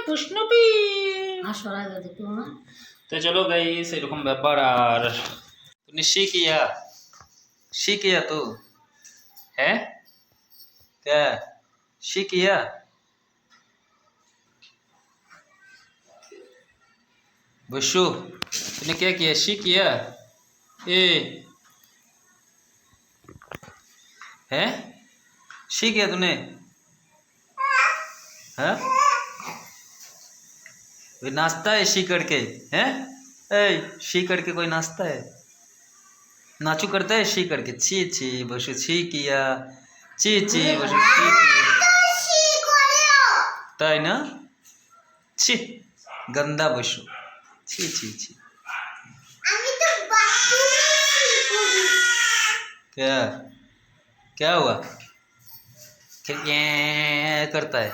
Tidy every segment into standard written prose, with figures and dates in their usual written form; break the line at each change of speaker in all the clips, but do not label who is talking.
পুষ্ণপি তো চলো গাইস এরকম ব্যাপার। আর তুমি শিখিয়া তো হ্যাঁ क्या শিখিয়া बशु तूने क्या किया शिकिया ए है शी किया तूने हाँ कोई नाश्ता है शी करके हैं ए शी करके कोई नाश्ता है नाचू करता है शी करके ची ची बशु छी किया ची ची बशु ची किया ताई ना ছি गंदा बशु ছি ছি ছি क्या क्या हुआ क्या करता है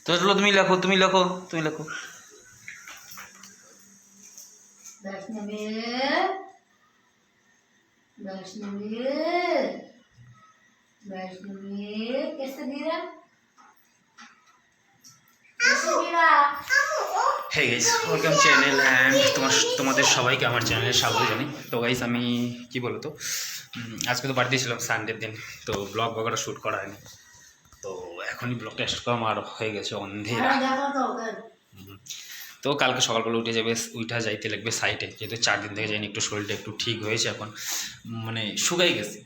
तो चलो तुम ही लिखो
वैष्णवी कैसे दीरा
hey guys welcome channel and তোমাদের সবাইকে আমার চ্যানেলে স্বাগত জানাই। তো গাইস আমি কি বলতো আজকে তো বাড়িতে ছিলাম সানডের দিন, তো ব্লগ বগেরা শ্যুট করা হয়নি। তো এখনই ব্লগটা স্টার্ট করলাম আর হয়ে গেছে অন্ধেরা। তো কালকে সকালবেলা উঠা যাইতে লাগবে সাইটে, যেহেতু 4 দিন থেকে যাইনি, একটু শরীরটা একটু ঠিক হয়েছে, এখন মানে শুকাই গেছে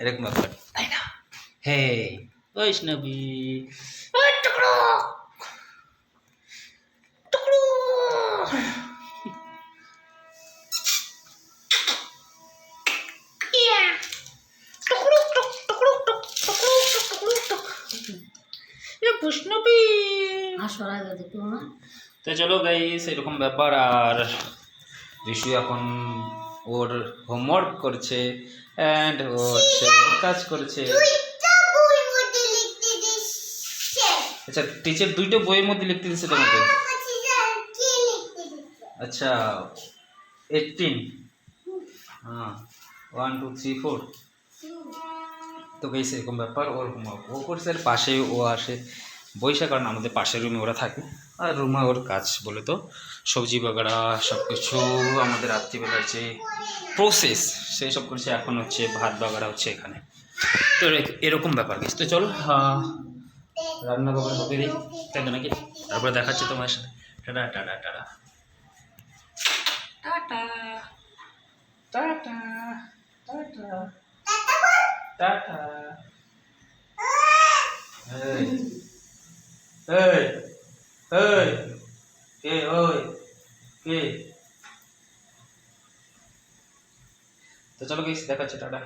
এরকম ব্যাপার তাই না। হে বৈষ্ণবী পুষ্ণপি তো চলো গাইস এরকম ব্যাপার। আর ঋষু এখন ওর হোমওয়ার্ক করছে অ্যান্ড ও হচ্ছে কাজ করছে। আচ্ছা টিচার 2টা বইয়ের মধ্যে লিখতে দিচ্ছে তোমাকে? আচ্ছা 18 হ্যাঁ 1 2 3 4। তো গাইস এরকম ব্যাপার, ওর হোমওয়ার্ক ও করছে, আর পাশে ও আসে বৈশা, কারণ আমাদের পাশের রুমে ওরা থাকে, আর রুমে ওর কাজ বলে তো সবজি বাগাড়া সব কিছু আমাদের রাত্রিবেলার যে প্রসেস সেই সব করছে। এখন হচ্ছে ভাত বাগাড়া হচ্ছে এখানে। তো এরকম ব্যাপার গেছে। তো চলো রান্না বাগাড়া হতে দিই, তাই তো নাকি? তারপরে দেখাচ্ছে তোমার সাথে। Tata tata tata tata tata tata tata. Hey, hey, hey, কে ওই কে? তো চলো গাইস দেখাচ্ছে টাটা।